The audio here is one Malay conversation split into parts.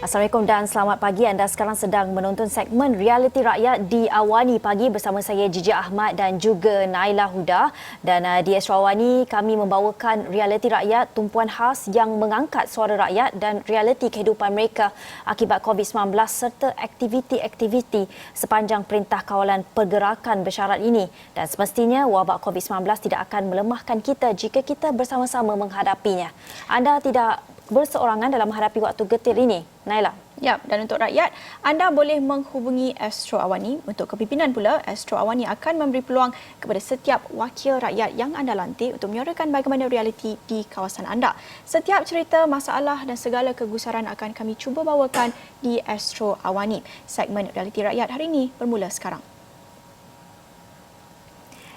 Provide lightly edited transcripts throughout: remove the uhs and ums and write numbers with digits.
Assalamualaikum dan selamat pagi. Anda sekarang sedang menonton segmen Realiti Rakyat di Awani Pagi bersama saya Jiji Ahmad dan juga Naila Huda. Dan di Astro Awani kami membawakan Realiti Rakyat, tumpuan khas yang mengangkat suara rakyat dan realiti kehidupan mereka akibat COVID-19 serta aktiviti-aktiviti sepanjang Perintah Kawalan Pergerakan Bersyarat ini. Dan semestinya wabak COVID-19 tidak akan melemahkan kita jika kita bersama-sama menghadapinya. Anda tidak berseorangan dalam menghadapi waktu getir ini, Naila. Ya, dan untuk rakyat, anda boleh menghubungi Astro Awani. Untuk kepimpinan pula, Astro Awani akan memberi peluang kepada setiap wakil rakyat yang anda lantik untuk menyuarakan bagaimana realiti di kawasan anda. Setiap cerita, masalah dan segala kegusaran akan kami cuba bawakan di Astro Awani. Segmen Realiti Rakyat hari ini bermula sekarang.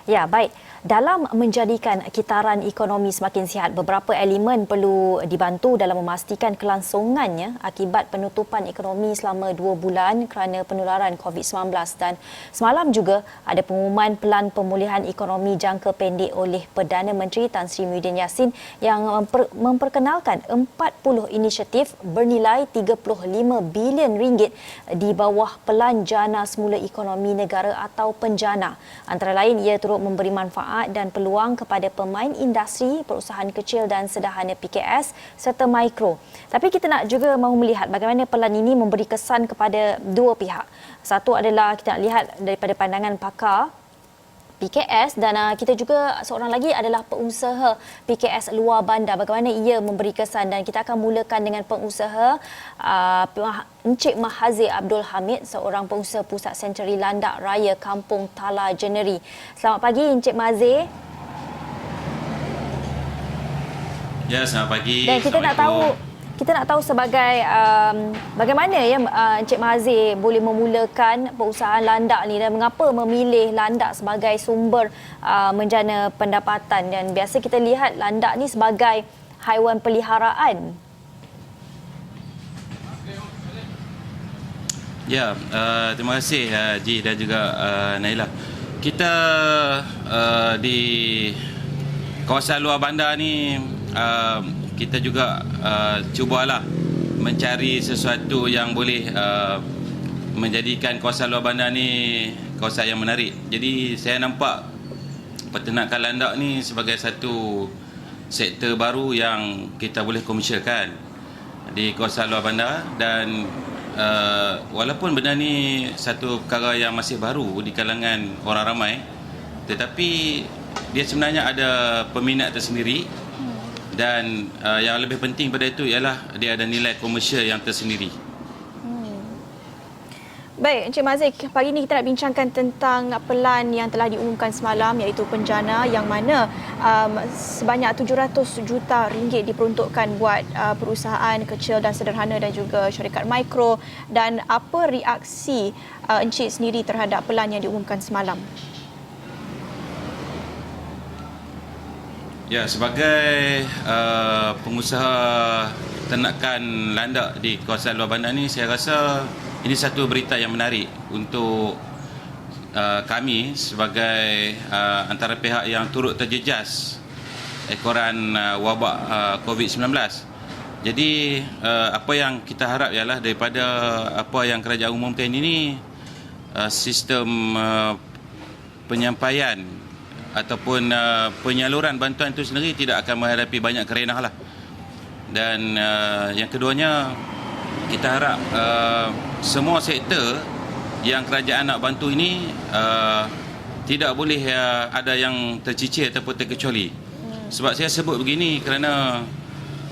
Ya, baik. Dalam menjadikan kitaran ekonomi semakin sihat, beberapa elemen perlu dibantu dalam memastikan kelangsungannya akibat penutupan ekonomi selama 2 bulan kerana penularan COVID-19. Dan semalam juga ada pengumuman pelan pemulihan ekonomi jangka pendek oleh Perdana Menteri Tan Sri Muhyiddin Yassin yang memperkenalkan 40 inisiatif bernilai 35 bilion ringgit di bawah Pelan Jana Semula Ekonomi Negara atau PENJANA. Antara lain, ia turut memberi manfaat dan peluang kepada pemain industri, perusahaan kecil dan sederhana PKS serta mikro. Tapi kita nak juga mahu melihat bagaimana pelan ini memberi kesan kepada dua pihak. Satu adalah kita nak lihat daripada pandangan pakar PKS dan kita juga seorang lagi adalah pengusaha PKS luar bandar. Bagaimana ia memberi kesan, dan kita akan mulakan dengan pengusaha Encik Mahazir Abdul Hamid, seorang pengusaha pusat Senturi Landak Raya Kampung Tala Jeneri. Selamat pagi Encik Mahazir. Ya, selamat pagi. Dan kita nak tahu sebagai bagaimana ya Encik Mahazir boleh memulakan perusahaan landak ni dan mengapa memilih landak sebagai sumber menjana pendapatan, dan biasa kita lihat landak ni sebagai haiwan peliharaan. Ya, terima kasih Ji dan juga Naila. Kita di kawasan luar bandar ni kita juga cubalah mencari sesuatu yang boleh menjadikan kawasan luar bandar ni kawasan yang menarik. Jadi saya nampak peternakan landak ni sebagai satu sektor baru yang kita boleh komersialkan di kawasan luar bandar. Dan walaupun benda ni satu perkara yang masih baru di kalangan orang ramai, tetapi dia sebenarnya ada peminat tersendiri. Dan yang lebih penting pada itu ialah dia ada nilai komersial yang tersendiri. Baik, Encik Mahazir, pagi ini kita nak bincangkan tentang pelan yang telah diumumkan semalam, iaitu PENJANA, yang mana sebanyak 700 juta ringgit diperuntukkan buat perusahaan kecil dan sederhana dan juga syarikat mikro. Dan apa reaksi Encik sendiri terhadap pelan yang diumumkan semalam? Ya, sebagai pengusaha ternakan landak di kawasan luar bandar ni, saya rasa ini satu berita yang menarik untuk kami sebagai antara pihak yang turut terjejas ekoran wabak COVID-19. Jadi apa yang kita harap ialah daripada apa yang kerajaan umumkan ini, sistem penyampaian ataupun penyaluran bantuan itu sendiri tidak akan menghadapi banyak kerenah lah. Dan yang keduanya, kita harap semua sektor yang kerajaan nak bantu ini tidak boleh ada yang tercicir ataupun terkecuali. Sebab saya sebut begini kerana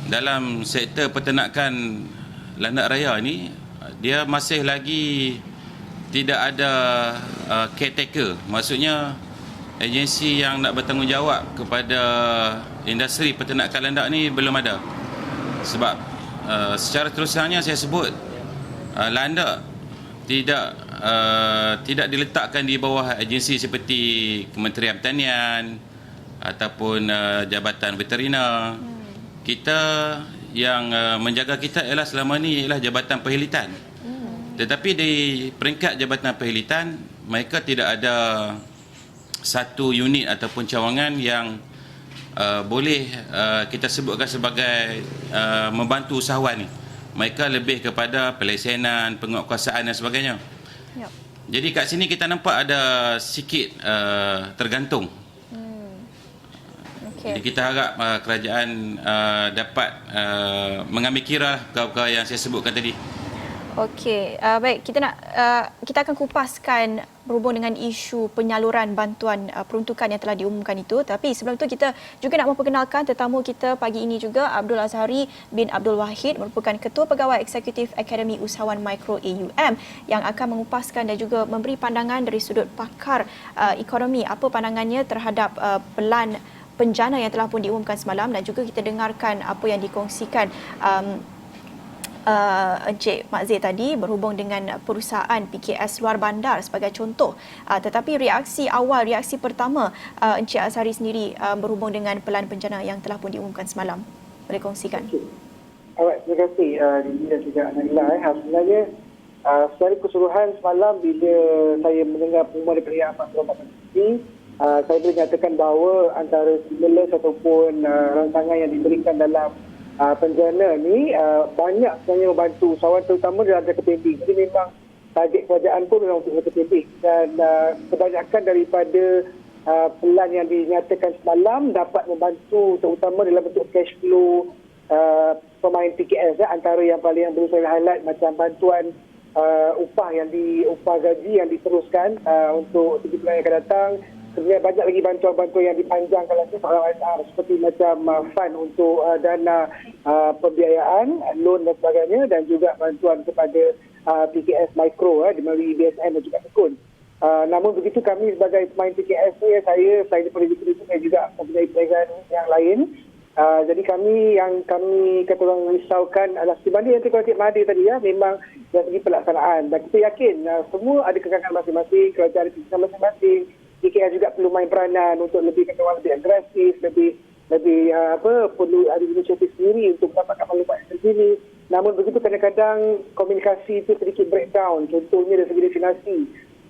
dalam sektor peternakan landak raya ini, dia masih lagi tidak ada caretaker. Maksudnya agensi yang nak bertanggungjawab kepada industri peternakan landak ni belum ada. Sebab secara terus terangnya saya sebut, landak tidak diletakkan di bawah agensi seperti Kementerian Pertanian ataupun Jabatan Veterina. Kita yang menjaga kita ialah selama ni ialah Jabatan Perkhidmatan. Tetapi di peringkat Jabatan Perkhidmatan, mereka tidak ada satu unit ataupun cawangan yang boleh kita sebutkan sebagai membantu usahawan ni. mereka lebih kepada pelesenan, penguatkuasaan dan sebagainya. Yep. Jadi kat sini kita nampak ada sikit tergantung. Jadi kita harap kerajaan dapat mengambil kira perkara-perkara yang saya sebutkan tadi. Okey, baik, kita akan kupaskan berhubung dengan isu penyaluran bantuan peruntukan yang telah diumumkan itu. Tapi sebelum itu kita juga nak memperkenalkan tetamu kita pagi ini juga, Abdul Azhari bin Abdul Wahid, merupakan Ketua Pegawai Eksekutif Akademi Usahawan Mikro AUM, yang akan mengupaskan dan juga memberi pandangan dari sudut pakar ekonomi, apa pandangannya terhadap pelan penjana yang telah pun diumumkan semalam, dan juga kita dengarkan apa yang dikongsikan Encik Mak Zee tadi berhubung dengan perusahaan PKS luar bandar sebagai contoh. Tetapi reaksi pertama Encik Azhari sendiri berhubung dengan pelan penjana yang telah pun diumumkan semalam. Boleh kongsikan? Alright, terima kasih Dini dan juga Nabila. Sebenarnya secara keseluruhan semalam bila saya mendengar pengumuman daripada Amat Perubatan ini, saya boleh nyatakan bahawa antara stimulus ataupun rancangan yang diberikan dalam penjana ni banyak sebenarnya membantu usahawan, terutama dalam jangka pendek. Jadi memang target kerajaan pun memang untuk jangka pendek, dan kebanyakan daripada pelan yang dinyatakan semalam dapat membantu, terutama dalam bentuk cash flow pemain PKS. Antara yang paling perlu saya highlight macam bantuan upah gaji yang diteruskan untuk 3 bulan yang akan datang. Sebenarnya banyak lagi bantuan-bantuan yang dipanjangkan lagi seorang SR, seperti macam fund untuk dana pembiayaan, loan dan sebagainya, dan juga bantuan kepada PKS Mikro melalui BSN dan juga Tekun. Namun begitu, kami sebagai pemain PKS ni, saya daripada itu saya juga mempunyai perniagaan yang lain. Jadi kami kata orang risaukan adalah dibanding yang Cik Mahathir tadi, memang dari segi pelaksanaan. Dan kita yakin semua ada kekangan masing-masing, kerajaan ada kekangan masing-masing. PKS juga perlu main peranan untuk lebih agresif, lebih perlu ada inisiatif sendiri untuk mendapatkan maklumat sendiri. Namun begitu, kadang-kadang komunikasi itu sedikit breakdown. Contohnya dari segi destinasi.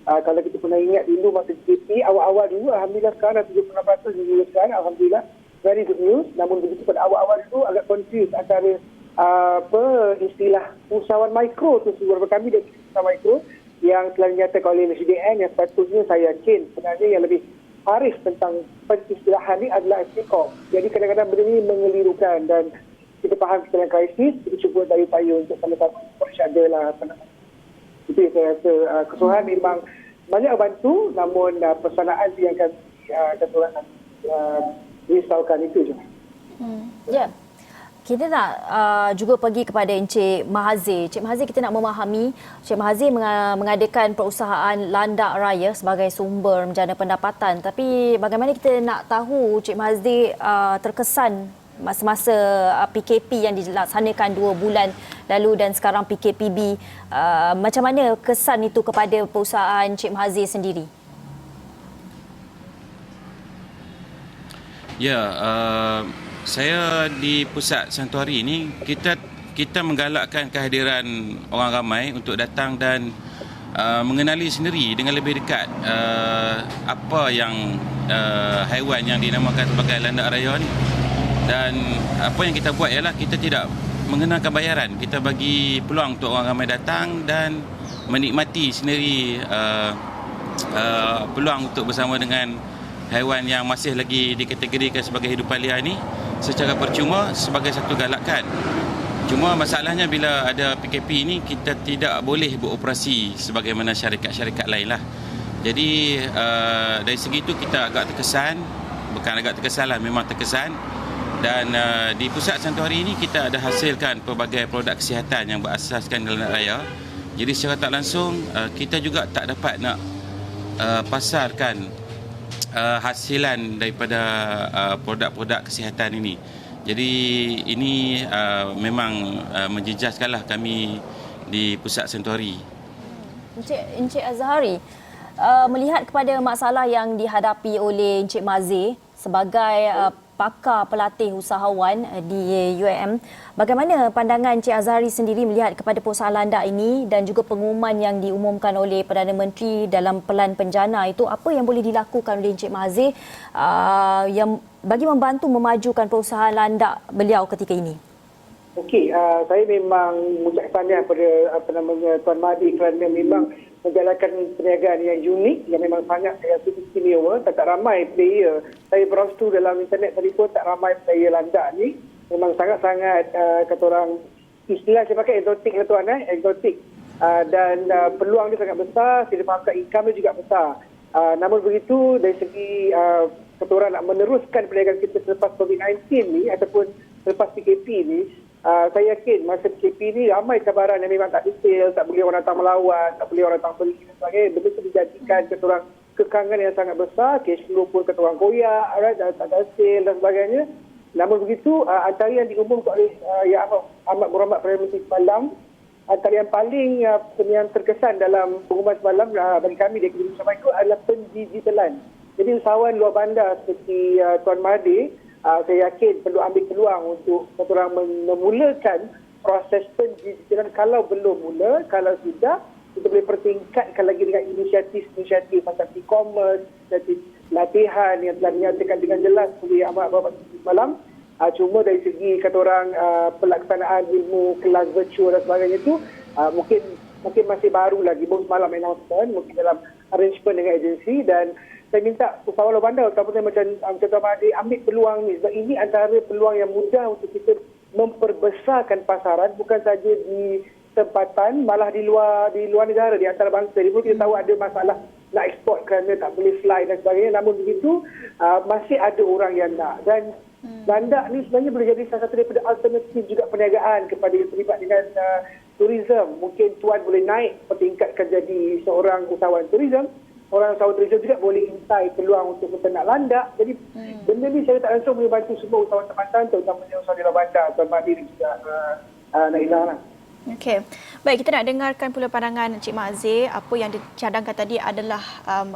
Kalau kita pernah ingat dulu masa GDP awal-awal dulu, alhamdulillah sekarang 76% diluluskan, alhamdulillah, very good news. Namun begitu pada awal-awal dulu agak confused antara istilah usahawan mikro tu, beberapa kami dari usahawan mikro yang telah dinyatakan oleh SDN, yang sepatutnya saya yakin sebenarnya yang lebih arif tentang peristilahan ini adalah SPCOM. Jadi kadang-kadang benda ini mengelirukan, dan kita faham kita dalam krisis, kita cuba upaya untuk sama-sama bersyadah lah. Itu yang saya rasa keseluruhan memang banyak bantu, namun pelaksanaan yang akan keseluruhan risaukan itu je. Ya. Kita nak juga pergi kepada Encik Mahathir. Encik Mahathir, kita nak memahami, Encik Mahathir mengadakan perusahaan landak raya sebagai sumber menjana pendapatan. Tapi bagaimana kita nak tahu Encik Mahathir terkesan masa-masa PKP yang dilaksanakan 2 bulan lalu dan sekarang PKPB. Macam mana kesan itu kepada perusahaan Encik Mahathir sendiri? Ya, saya di pusat Santuari ini kita menggalakkan kehadiran orang ramai untuk datang dan mengenali sendiri dengan lebih dekat apa yang haiwan yang dinamakan sebagai landak raya ni. Dan apa yang kita buat ialah kita tidak mengenakan bayaran. Kita bagi peluang untuk orang ramai datang dan menikmati sendiri peluang untuk bersama dengan haiwan yang masih lagi dikategorikan sebagai hidupan liar ni secara percuma sebagai satu galakan. Cuma masalahnya bila ada PKP ni, kita tidak boleh beroperasi sebagaimana syarikat-syarikat lain lah. Jadi dari segi itu kita agak terkesan, bukan agak terkesan lah, memang terkesan. Dan di pusat Santuari ini kita ada hasilkan pelbagai produk kesihatan yang berasaskan dalam raya. Jadi secara tak langsung kita juga tak dapat nak pasarkan hasilan daripada produk-produk kesihatan ini. Jadi ini memang menjejaskanlah kami di pusat Santuari. Encik Azhari, melihat kepada masalah yang dihadapi oleh Encik Mahathir sebagai pakar pelatih usahawan di UIM, bagaimana pandangan Encik Azhari sendiri melihat kepada perusahaan landak ini dan juga pengumuman yang diumumkan oleh Perdana Menteri dalam pelan penjana itu? Apa yang boleh dilakukan oleh Encik Mahathir yang bagi membantu memajukan perusahaan landak beliau ketika ini? Okey, saya memang mengucap tahniah pada Tuan Mahdi kerana memang menjalankan perniagaan yang unik, yang memang sangat istimewa. Tak ramai player. Saya browse tu dalam internet tadi pun, tak ramai player landak ni. Memang sangat-sangat kata orang, istilah saya pakai exotic lah tuan, exotic. Dan peluang dia sangat besar, saya fahamkan income dia juga besar. Namun begitu, dari segi kata orang nak meneruskan perniagaan kita selepas COVID-19 ni ataupun selepas PKP ni, saya yakin masa PKP ni ramai cabaran yang memang tak detail, tak boleh orang datang melawan, tak boleh orang datang pergi dan sebagainya. Benda tu dijadikan kata orang kekangan yang sangat besar, cash flow pun kata orang koyak, tak ada hasil dan sebagainya. Namun begitu, antara yang diumumkan oleh Yang Amat Berhormat Perdana Menteri semalam, antara yang paling yang terkesan dalam pengumuman semalam bagi kami di Akademi Usaha Mikro adalah pendigitalan. Jadi usahawan luar bandar seperti Tuan Mahdi, saya yakin perlu ambil peluang untuk orang memulakan proses pendigitalan. Kalau belum mula, kalau sudah, kita boleh pertingkatkan lagi dengan inisiatif-inisiatif macam e-commerce, inisiatif latihan yang telah dinyatakan dengan jelas oleh Amat Berhormat semalam. Cuma dari segi kata orang pelaksanaan ilmu kelas virtual dan sebagainya itu mungkin masih baru lagi. Baru semalam announcement, mungkin dalam arrangement dengan agensi. Dan saya minta usahawan luar bandar macam Tuan Mahdi ambil peluang ni, sebab ini antara peluang yang mudah untuk kita memperbesarkan pasaran, bukan saja di tempatan, malah di luar negara, di antara bangsa. Di kita tahu ada masalah nak ekspor kerana tak boleh fly dan sebagainya. Namun begitu masih ada orang yang nak. Dan landak ni sebenarnya boleh jadi salah satu daripada alternatif juga perniagaan kepada yang terlibat dengan tourism. Mungkin tuan boleh naik pertingkatkan jadi seorang usahawan tourism. Orang usahawan tourism juga boleh intai peluang untuk berternak landak. Jadi benda ni saya tak langsung boleh bantu semua usahawan tempatan, terutamanya usahawan di luar bandar, Tuan Mahdi dan juga Nailah lah. Okey. Baik, kita nak dengarkan pula pandangan Encik Mahzir. Apa yang dicadangkan tadi adalah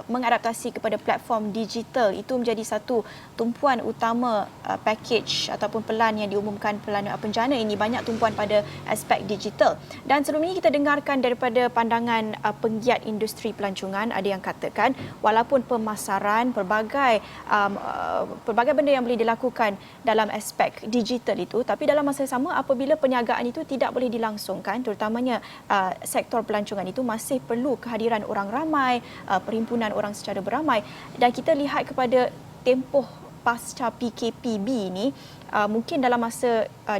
mengadaptasi kepada platform digital. Itu menjadi satu tumpuan utama package ataupun pelan yang diumumkan Pelan Penjana ini. Banyak tumpuan pada aspek digital. Dan sebelum ini kita dengarkan daripada pandangan penggiat industri pelancongan. Ada yang katakan walaupun pemasaran, pelbagai benda yang boleh dilakukan dalam aspek digital itu, tapi dalam masa yang sama apabila perniagaan itu tidak boleh dilangsungkan, terutamanya sektor pelancongan itu masih perlu kehadiran orang ramai, perhimpunan orang secara beramai. Dan kita lihat kepada tempoh pasca PKPB ini, mungkin dalam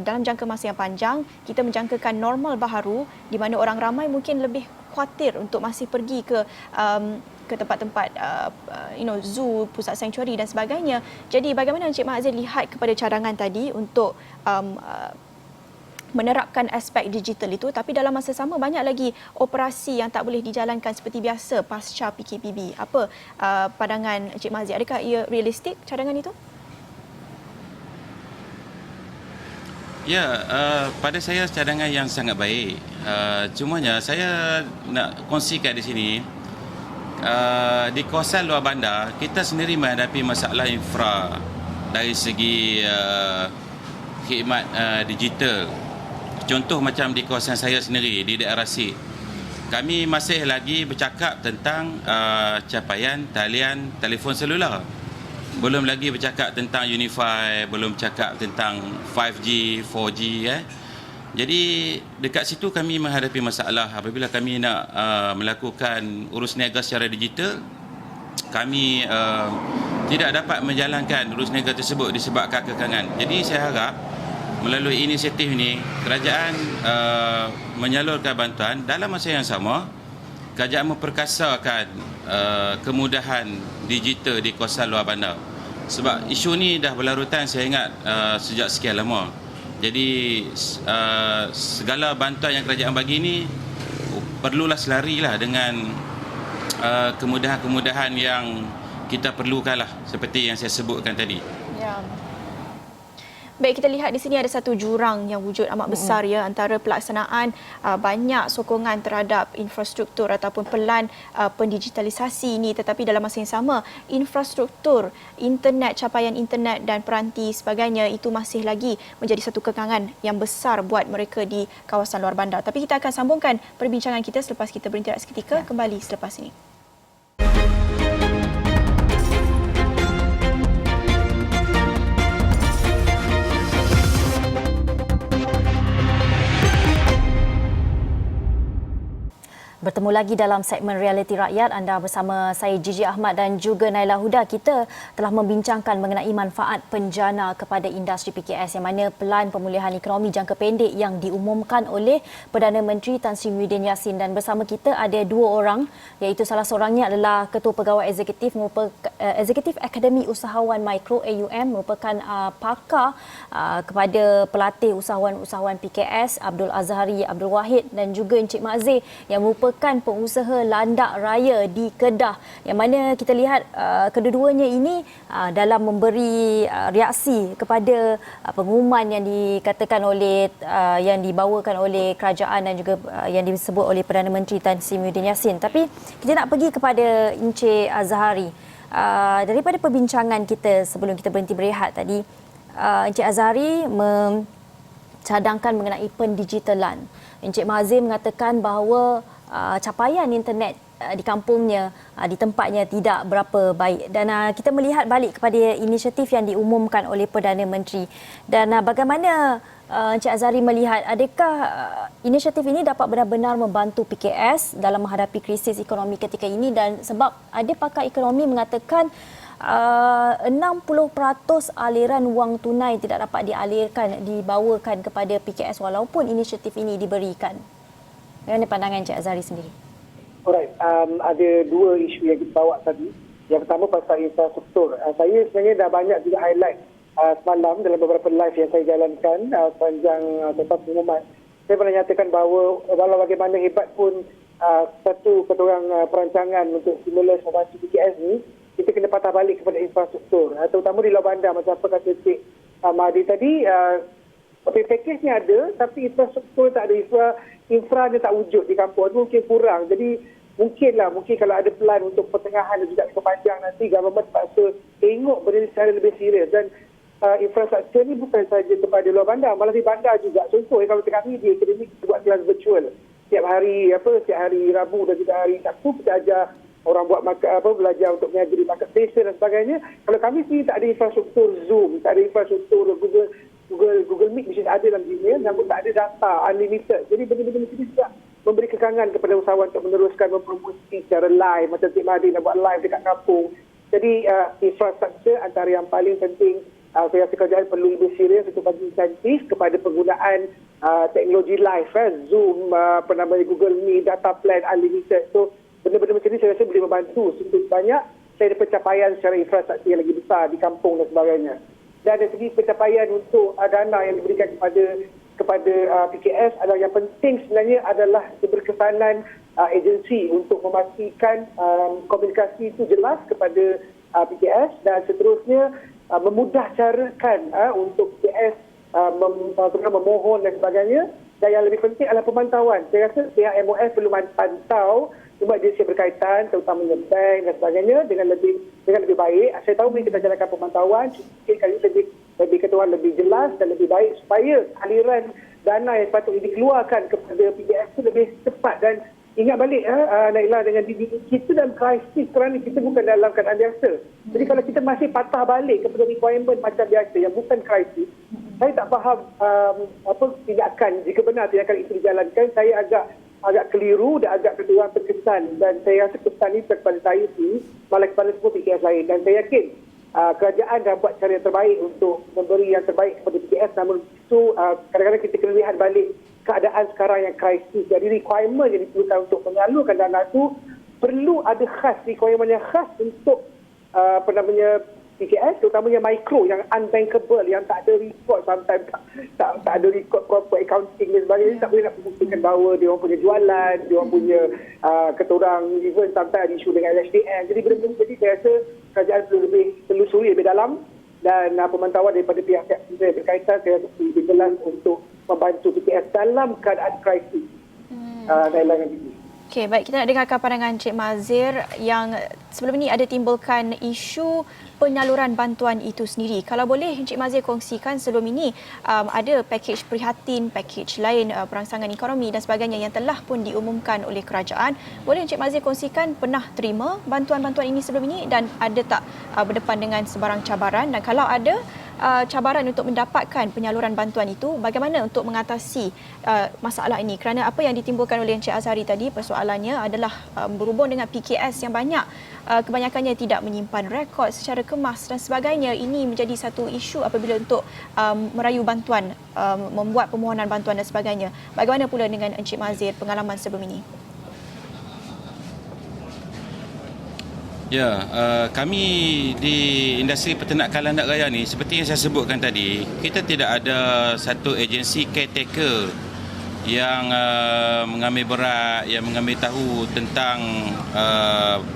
jangka masa yang panjang kita menjangkakan normal baharu di mana orang ramai mungkin lebih khawatir untuk masih pergi ke tempat-tempat zoo, pusat sanctuary dan sebagainya. Jadi bagaimana Encik Mahzir lihat kepada cadangan tadi untuk menerapkan aspek digital itu, tapi dalam masa sama banyak lagi operasi yang tak boleh dijalankan seperti biasa pasca PKPB. Apa pandangan Encik Mahzir? Adakah ia realistik cadangan itu? Ya, pada saya cadangan yang sangat baik. Cumanya saya nak kongsikan di sini, di kawasan luar bandar, kita sendiri menghadapi masalah infra dari segi khidmat digital. Contoh macam di kawasan saya sendiri, di daerah Sik, kami masih lagi bercakap tentang capaian talian telefon selular. Belum lagi bercakap tentang Unify, belum cakap tentang 5G, 4G. Jadi dekat situ kami menghadapi masalah apabila kami nak melakukan urus niaga secara digital. Kami tidak dapat menjalankan urus niaga tersebut disebabkan kekangan. Jadi saya harap melalui inisiatif ini, kerajaan menyalurkan bantuan dalam masa yang sama, kerajaan memperkasakan kemudahan digital di kawasan luar bandar. Sebab isu ni dah berlarutan saya ingat sejak sekian lama. Jadi segala bantuan yang kerajaan bagi ni perlulah selarilah dengan kemudahan-kemudahan yang kita perlukanlah seperti yang saya sebutkan tadi. Ya. Baik, kita lihat di sini ada satu jurang yang wujud amat besar ya antara pelaksanaan banyak sokongan terhadap infrastruktur ataupun pelan pendigitalisasi ini, tetapi dalam masa yang sama infrastruktur internet, capaian internet dan peranti sebagainya itu masih lagi menjadi satu kekangan yang besar buat mereka di kawasan luar bandar. Tapi kita akan sambungkan perbincangan kita selepas kita berhenti seketika, kembali selepas ini. Bertemu lagi dalam segmen Realiti Rakyat. Anda bersama saya Gigi Ahmad dan juga Naila Huda. Kita telah membincangkan mengenai manfaat penjana kepada industri PKS yang mana pelan pemulihan ekonomi jangka pendek yang diumumkan oleh Perdana Menteri Tan Sri Muhyiddin Yassin. Dan bersama kita ada dua orang, iaitu salah seorangnya adalah Ketua Pegawai Eksekutif Akademi Usahawan Mikro AUM, merupakan pakar kepada pelatih usahawan-usahawan PKS, Abdul Azhari Abdul Wahid, dan juga Encik Mazir yang merupakan pengusaha landak raya di Kedah, yang mana kita lihat kedua-duanya ini dalam memberi reaksi kepada pengumuman yang dikatakan oleh yang dibawakan oleh kerajaan dan juga yang disebut oleh Perdana Menteri Tan Sri Muhyiddin Yassin. Tapi kita nak pergi kepada Encik Azhari. Daripada perbincangan kita sebelum kita berhenti berehat tadi, Encik Azhari mencadangkan mengenai pendigitalan. Encik Mazir mengatakan bahawa capaian internet di kampungnya, di tempatnya tidak berapa baik. Dan kita melihat balik kepada inisiatif yang diumumkan oleh Perdana Menteri. Dan bagaimana Encik Azhari melihat, adakah inisiatif ini dapat benar-benar membantu PKS dalam menghadapi krisis ekonomi ketika ini? Dan sebab ada pakar ekonomi mengatakan 60% aliran wang tunai tidak dapat dibawakan kepada PKS walaupun inisiatif ini diberikan. Bagaimana pandangan Encik Azhari sendiri? Alright, ada dua isu yang kita bawa tadi. Yang pertama pasal infrastruktur. Saya sebenarnya dah banyak juga highlight semalam dalam beberapa live yang saya jalankan sepanjang tempat pengumuman. Saya pernah nyatakan bahawa walau bagaimana hebat pun satu ketorang perancangan untuk stimulus membantu PKS ni, kita kena patah balik kepada infrastruktur. Terutama di luar bandar, macam apa kata Cik Mahdi tadi, package ni ada tapi infrastruktur tak ada, infra dia tak wujud di kampung, itu mungkin kurang. Jadi mungkin kalau ada plan untuk pertengahan dan juga kepanjang nanti, government terpaksa tengok benda ni secara lebih serius. Dan infrastruktur ni bukan saja kepada luar bandar, malah di bandar juga. Contoh kalau kami di akademik kita buat kelas virtual setiap hari Rabu dan juga hari Sabtu kita ajar orang buat belajar untuk mengajar di marketplace dan sebagainya. Kalau kami sendiri tak ada infrastruktur Zoom, tak ada infrastruktur Google Meet, mesti ada dalam Gmail, namun tak ada data unlimited. Jadi benda-benda ini juga memberi kekangan kepada usahawan untuk meneruskan mempromosi secara live, macam Cik Mahdi nak buat live dekat kampung. Jadi infrastruktur antara yang paling penting. Saya rasa kerajaan perlu lebih serius untuk bagi insentif kepada penggunaan teknologi live, Zoom, Google Meet, data plan unlimited. So benda-benda macam ni saya rasa boleh membantu sedikit banyak saya ada pencapaian secara infrastruktur yang lagi besar di kampung dan sebagainya. Dan dari segi pencapaian untuk dana yang diberikan kepada PKS adalah yang penting sebenarnya adalah keberkesanan agensi untuk memastikan komunikasi itu jelas kepada PKS dan seterusnya memudah carakan untuk PKS memohon dan sebagainya. Dan yang lebih penting adalah pemantauan. Saya rasa pihak MOF perlu pantau semua agensi berkaitan, terutamanya bank dan sebagainya dengan lebih baik. Saya tahu bila kita jalankan pemantauan, kali lebih ketuan lebih jelas dan lebih baik supaya aliran dana yang sepatutnya dikeluarkan kepada PKS itu lebih cepat. Dan ingat balik Naila, dengan kita dalam krisis sekarang ni, kita bukan dalam keadaan biasa. Jadi kalau kita masih patah balik kepada requirement macam biasa yang bukan krisis, saya tak faham tindakan, jika benar tindakan itu dijalankan, saya agak keliru dan agak terkesan. Dan saya rasa kesan ini kepada saya sendiri, malah kepada semua PKS lain. Dan saya yakin kerajaan dah buat cara yang terbaik untuk memberi yang terbaik kepada PKS. Namun itu kadang-kadang kita kena lihat balik keadaan sekarang yang krisis. Jadi requirement yang diperlukan untuk menyalurkan dana itu perlu ada requirement yang khas untuk PKS, terutamanya mikro yang unbankable, yang tak ada record, sometimes tak ada record proper accounting dan sebagainya. Tak boleh nak membuktikan bahawa dia orang punya jualan, dia orang punya ketorang, even sometimes ada isu dengan LHDN. Jadi benda-benda jadi saya rasa kerajaan perlu lebih telusuri lebih dalam, dan pemantauan daripada pihak-pihak berkaitan saya rasa lebih jelas untuk membantu PKS dalam keadaan krisis. Okey, baik, kita nak dengarkan pandangan Encik Mazir yang sebelum ini ada timbulkan isu penyaluran bantuan itu sendiri. Kalau boleh Encik Mazir kongsikan sebelum ini ada pakej prihatin, pakej lain perangsangan ekonomi dan sebagainya yang telah pun diumumkan oleh kerajaan. Boleh Encik Mazir kongsikan pernah terima bantuan-bantuan ini sebelum ini dan ada tak berdepan dengan sebarang cabaran, dan kalau ada cabaran untuk mendapatkan penyaluran bantuan itu, bagaimana untuk mengatasi masalah ini? Kerana apa yang ditimbulkan oleh Encik Azhari tadi, persoalannya adalah berhubung dengan PKS yang banyak, kebanyakannya tidak menyimpan rekod secara kemas dan sebagainya. Ini menjadi satu isu apabila untuk merayu bantuan, membuat permohonan bantuan dan sebagainya. Bagaimana pula dengan Encik Mazir pengalaman sebelum ini? Ya, kami di industri peternakan landak raya ni, seperti yang saya sebutkan tadi, kita tidak ada satu agensi caretaker yang mengambil berat, yang mengambil tahu tentang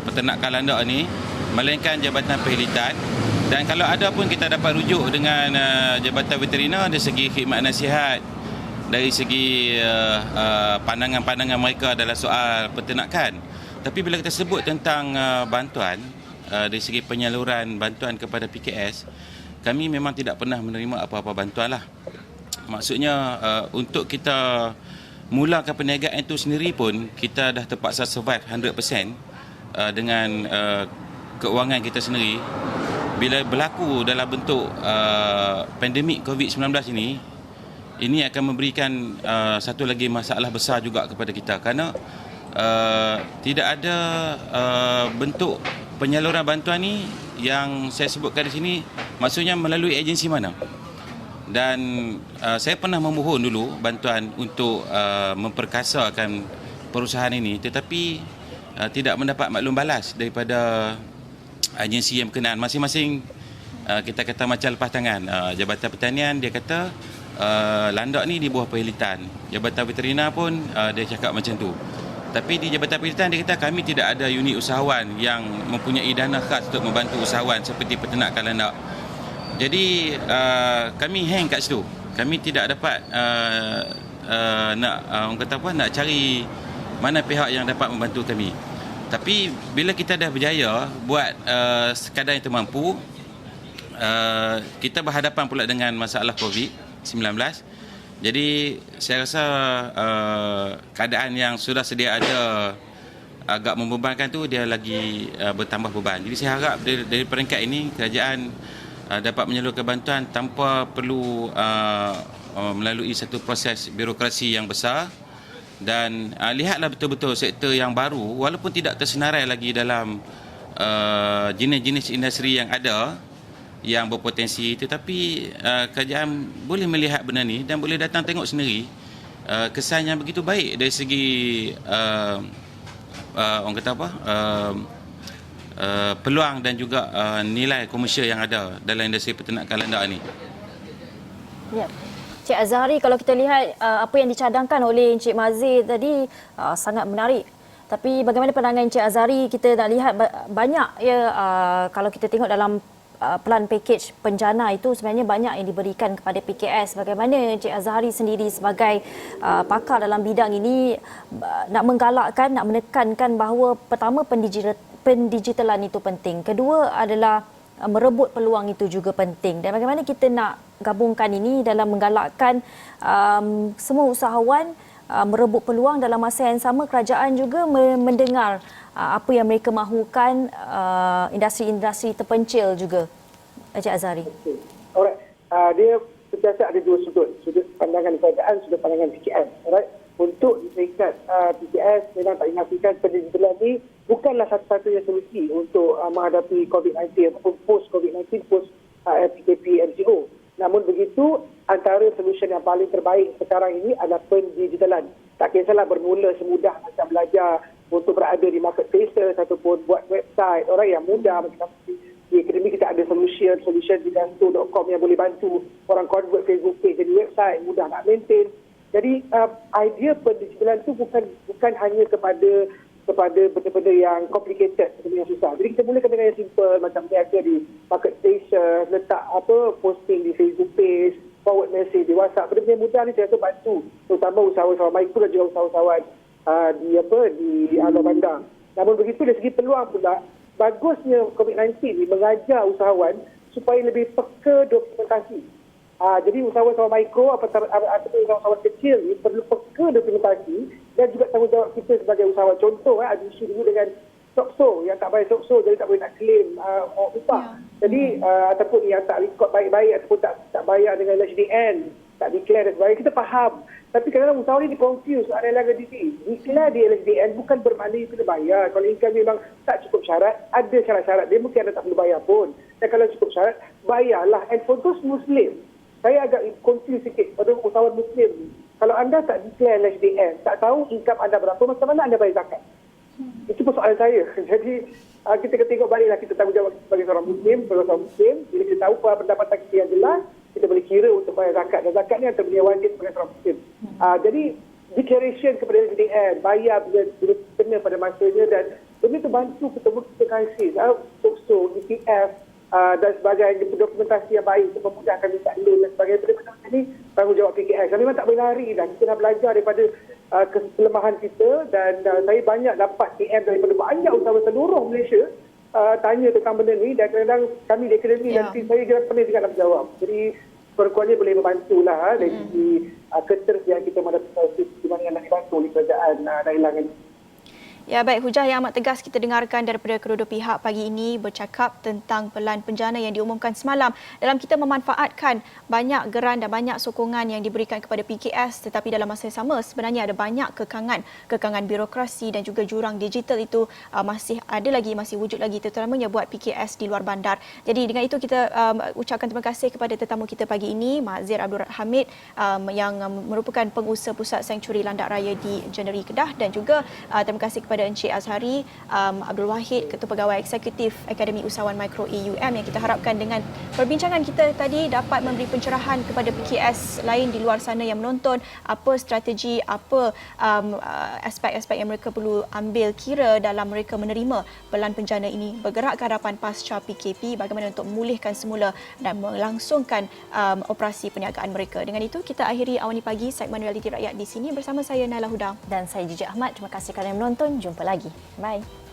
peternakan landak ni, melainkan Jabatan Perkhidmatan. Dan kalau ada pun kita dapat rujuk dengan Jabatan Veteriner dari segi khidmat nasihat, dari segi pandangan-pandangan mereka dalam soal peternakan. Tapi bila kita sebut tentang bantuan, dari segi penyaluran bantuan kepada PKS, kami memang tidak pernah menerima apa-apa bantuan lah. Maksudnya untuk kita mulakan perniagaan itu sendiri pun, kita dah terpaksa survive 100% dengan keuangan kita sendiri. Bila berlaku dalam bentuk pandemik COVID-19 ini akan memberikan satu lagi masalah besar juga kepada kita, kerana tidak ada bentuk penyaluran bantuan ni yang saya sebutkan di sini, maksudnya melalui agensi mana. Dan saya pernah memohon dulu bantuan untuk memperkasakan perusahaan ini, tetapi tidak mendapat maklum balas daripada agensi yang berkenaan. Masing-masing kita kata macam lepas tangan. Jabatan Pertanian dia kata landak ni di bawah Perkhidmatan. Jabatan Veteriner pun dia cakap macam tu. Tapi di Jabatan Perkhidmatan dia kata kami tidak ada unit usahawan yang mempunyai dana khas untuk membantu usahawan seperti peternakan landak. Jadi kami hang kat situ. Kami tidak dapat orang kata apa, nak cari mana pihak yang dapat membantu kami. Tapi bila kita dah berjaya buat sekadar yang termampu, kita berhadapan pula dengan masalah COVID-19. Jadi saya rasa keadaan yang sudah sedia ada agak membebankan tu, dia lagi bertambah beban. Jadi saya harap dari peringkat ini kerajaan dapat menyalurkan bantuan tanpa perlu melalui satu proses birokrasi yang besar. Dan lihatlah betul-betul sektor yang baru, walaupun tidak tersenarai lagi dalam jenis-jenis industri yang ada yang berpotensi, tetapi kerajaan boleh melihat benda ni dan boleh datang tengok sendiri kesan yang begitu baik dari segi orang kata apa, peluang dan juga nilai komersial yang ada dalam industri peternakan landak ni. Ya. Encik Azhari, kalau kita lihat apa yang dicadangkan oleh Encik Mazir tadi sangat menarik. Tapi bagaimana pandangan Encik Azhari? Kita nak lihat banyak ya, kalau kita tengok dalam plan package penjana itu sebenarnya banyak yang diberikan kepada PKS. Bagaimana Encik Azhari sendiri sebagai pakar dalam bidang ini nak menggalakkan, nak menekankan bahawa pertama pendigitalan itu penting. Kedua adalah merebut peluang itu juga penting. Dan bagaimana kita nak gabungkan ini dalam menggalakkan semua usahawan merebut peluang, dalam masa yang sama kerajaan juga mendengar apa yang mereka mahukan industri-industri terpencil juga. Encik Azhari. Okay. Alright. Dia sentiasa ada dua sudut. Sudut pandangan kerajaan, sudut pandangan PKS. Alright. Untuk di peringkat PKS, memang tak inafikan pendigitalan ini bukanlah satu-satunya solusi untuk menghadapi COVID-19 ataupun post-COVID-19, post-PKP MCO. Namun begitu, antara solusi yang paling terbaik sekarang ini adalah pendigitalan. Tak kisahlah bermula semudah macam belajar untuk berada di marketplaces ataupun buat website. Orang yang mudah, macam di akademi kita ada solution di dansto.com yang boleh bantu orang convert Facebook page jadi website, mudah nak maintain. Jadi idea pendigitalan itu bukan hanya kepada benda-benda yang complicated, benda yang susah. Jadi kita mulakan dengan yang simple, macam niaga di marketplace, letak posting di Facebook page, forward message di WhatsApp. Benda-benda yang mudah ni saya rasa bantu, terutama usahawan-usahawan mikro dan juga usahawan di Alor Bandar. Namun begitu dari segi peluang pula, bagusnya COVID-19 ni mengajar usahawan supaya lebih peka dokumentasi. Jadi usahawan-usahawan mikro ataupun usahawan kecil ni perlu peka dokumentasi dan juga tanggungjawab kita sebagai usahawan. Contoh, ada isu dulu dengan sokso, yang tak bayar sokso jadi tak boleh nak claim upah. Jadi ataupun yang tak rekod baik-baik ataupun tak bayar dengan LHDN, tak declare dan sebagainya, kita faham. Tapi kadang-kadang usahawan ni confuse ada liability. Declare di LHDN bukan bermakna you kena bayar. Kalau income memang tak cukup syarat, ada syarat-syarat dia, mungkin anda tak perlu bayar pun. Dan kalau cukup syarat, bayarlah. And for those Muslim, saya agak confuse sikit pada usahawan Muslim ni. Kalau anda tak declare LHDN, tak tahu income anda berapa, macam mana anda bayar zakat? Itu persoalan saya. Jadi kita kena tengok baliklah, kita tanggungjawab sebagai seorang Muslim, bila kita tahu pendapatan kita yang jelas, kita boleh kira untuk bayar zakat. Dan zakat ni antara benda yang wajib sebagai seorang Muslim. Jadi declaration kepada LHDN, bayar bila kena pada masanya, dan benda tu bantu kita krisis, sokso, EPF dan sebagainya, dokumentasi yang baik untuk memudahkan minta loan dan sebagainya. Benda macam ni tanggungjawab PKS. Kami memang tak boleh lari dah. Kita nak belajar daripada kelemahan kita, dan saya banyak dapat PM daripada banyak usahawan seluruh Malaysia tanya tentang benda ni, dan kadang-kadang kami di akademi nanti saya kira pernah juga nak menjawab. Jadi kurang-kurangnya boleh membantulah dari segi ketersediaan kita di mana yang nak dibantu oleh kerajaan dan hilangan. Ya, baik, hujah yang amat tegas kita dengarkan daripada kedua-dua pihak pagi ini bercakap tentang pelan penjana yang diumumkan semalam dalam kita memanfaatkan banyak geran dan banyak sokongan yang diberikan kepada PKS, tetapi dalam masa yang sama sebenarnya ada banyak kekangan birokrasi dan juga jurang digital itu masih wujud lagi, terutamanya buat PKS di luar bandar. Jadi dengan itu kita ucapkan terima kasih kepada tetamu kita pagi ini, Mazir Abdul Hamid yang merupakan pengusaha pusat Sanctuary Landak Raya di Jeneri Kedah, dan juga terima kasih kepada Encik Azhari Abdul Wahid, Ketua Pegawai Eksekutif Akademi Usahawan Mikro AUM, yang kita harapkan dengan perbincangan kita tadi dapat memberi pencerahan kepada PKS lain di luar sana yang menonton, apa strategi, apa aspek-aspek yang mereka perlu ambil kira dalam mereka menerima pelan penjana ini, bergerak ke hadapan pasca PKP, bagaimana untuk memulihkan semula dan melangsungkan operasi perniagaan mereka. Dengan itu kita akhiri Awani Pagi segmen Realiti Rakyat di sini bersama saya Naila Huda Dan saya Jijik Ahmad. Terima kasih kerana menonton. Jumpa lagi. Bye.